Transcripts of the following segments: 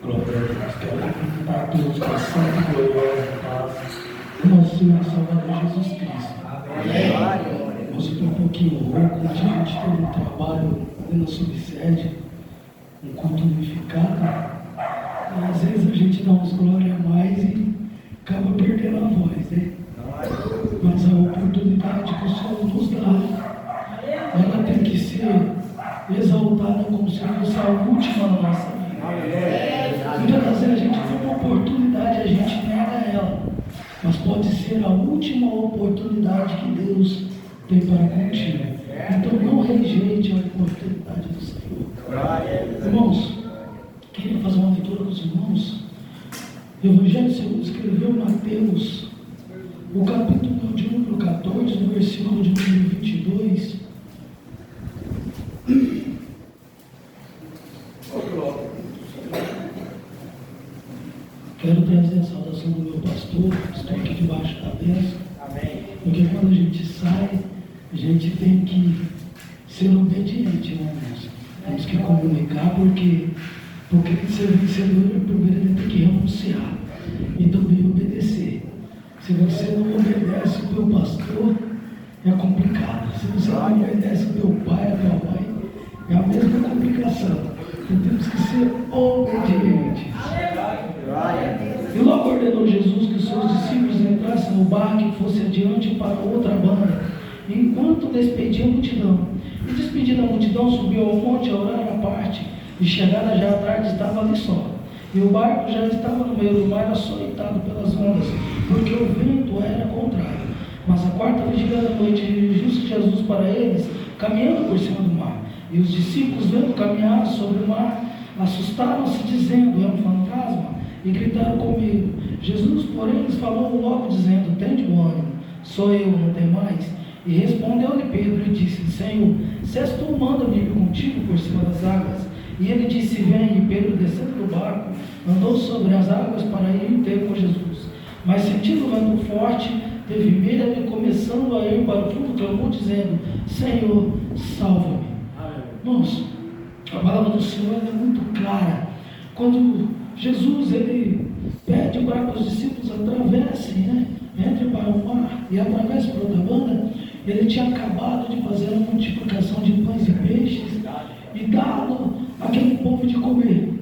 Glória a Deus. Quero cumprimentar a todos com a santa e gloriosa paz do nosso Senhor e Salvador Jesus Cristo. Amém. Hoje estou um pouquinho rouco, hoje a gente teve um trabalho na subsede, um culto unificado. Às vezes a gente dá uns glória a mais e acaba perdendo a voz, né? Mas a oportunidade que o Senhor nos dá, ela tem que ser exaltada como se fosse a última da nossa vida. Muitas das vezes a gente tem uma oportunidade, a gente nega ela, mas pode ser a última oportunidade que Deus tem para contigo. Então não rejeite a oportunidade do Senhor. Irmãos, queria fazer uma leitura com os irmãos. Evangelho segundo escreveu Mateus, o capítulo de número 14, no versículo de número 22. Quero trazer a saudação do meu pastor, estou aqui debaixo da bênção. Amém. Porque quando a gente sai, a gente tem que ser obediente, né, irmãos? Temos que comunicar, porque ser vencedor, primeiro ele tem que renunciar e também obedecer. Se você não obedece o teu pastor, é complicado. Se você não obedece o teu pai, a tua mãe, é a mesma complicação. Então temos que ser obedientes. E logo ordenou Jesus que os seus discípulos entrassem no barco e fossem adiante para outra banda, enquanto despedia a multidão. E despedida a multidão, subiu ao monte a orar à parte, e chegada já à tarde estava ali só. E o barco já estava no meio do mar, açoitado pelas ondas, porque o vento era contrário. Mas a quarta vigília da noite dirigiu-se Jesus para eles, caminhando por cima do mar. E os discípulos, vendo caminhar sobre o mar, assustaram-se, dizendo: é um fantasma, e gritaram com medo. Jesus, porém, lhes falou logo, dizendo: tende bom ânimo, sou eu, não tem mais. E respondeu-lhe Pedro e disse: Senhor, se és tu, manda-me ir contigo por cima das águas. E ele disse: vem. E Pedro, descendo do barco, andou sobre as águas para ir ter com Jesus. Mas sentindo o vento forte, teve medo e, começando a ir para o fundo, clamou, dizendo: Senhor, salva-me. Irmãos, a palavra do Senhor é muito clara. Quando Jesus ele pede para que os discípulos atravessem, né? Entrem para o mar e atravessem para outra banda, ele tinha acabado de fazer a multiplicação de pães e peixes e dado aquele povo de comer.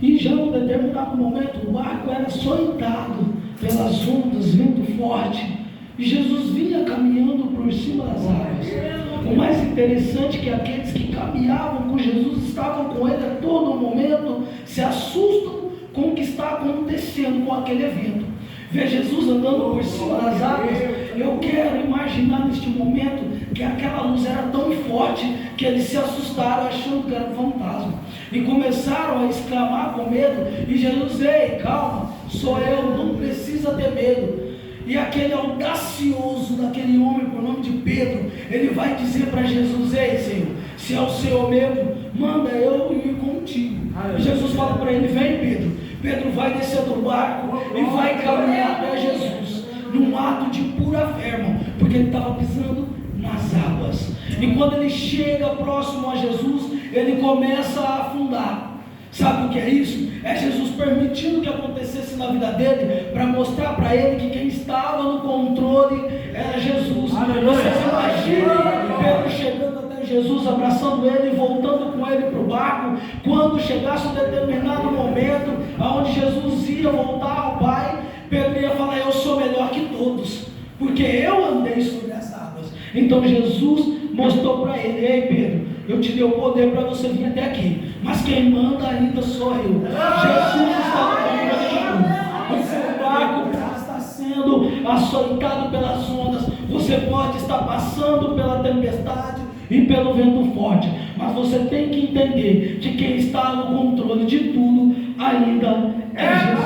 E já em um determinado momento o barco era açoitado pelas ondas, vento forte, e Jesus vinha caminhando por cima das águas. O mais interessante é que aqueles que caminhavam com Jesus, estavam com ele a todo momento, se assustam com o que está acontecendo com aquele evento. Ver Jesus andando por cima das águas, eu quero imaginar neste momento que aquela luz era tão forte que eles se assustaram achando que era um fantasma e começaram a exclamar com medo. E Jesus: ei, calma, sou eu, não precisa ter medo. E aquele audacioso daquele homem por nome de Pedro, ele vai dizer para Jesus: ei, Senhor, se é o Senhor mesmo, manda eu ir contigo. E Jesus fala para ele: vem, Pedro. Pedro vai descer do barco e vai caminhar até Jesus, num ato de pura fé, irmão, porque ele estava pisando nas águas. E quando ele chega próximo a Jesus, ele começa a afundar. Sabe o que é isso? É Jesus permitindo que acontecesse na vida dele, para mostrar para ele que quem estava no controle era Jesus. Vocês imaginem Pedro chegando até Jesus, abraçando ele e voltando com ele para o barco. Quando chegasse um determinado momento onde Jesus ia voltar ao Pai, Pedro ia falar: eu sou melhor que todos, porque eu andei sobre as águas. Então Jesus mostrou para ele: ei, Pedro, eu te dei o poder para você vir até aqui, mas quem manda ainda sou eu. Jesus está no o seu barco está sendo açoitado pelas ondas, você pode estar passando pela tempestade e pelo vento forte, mas você tem que entender que quem está no controle de tudo ainda é Jesus.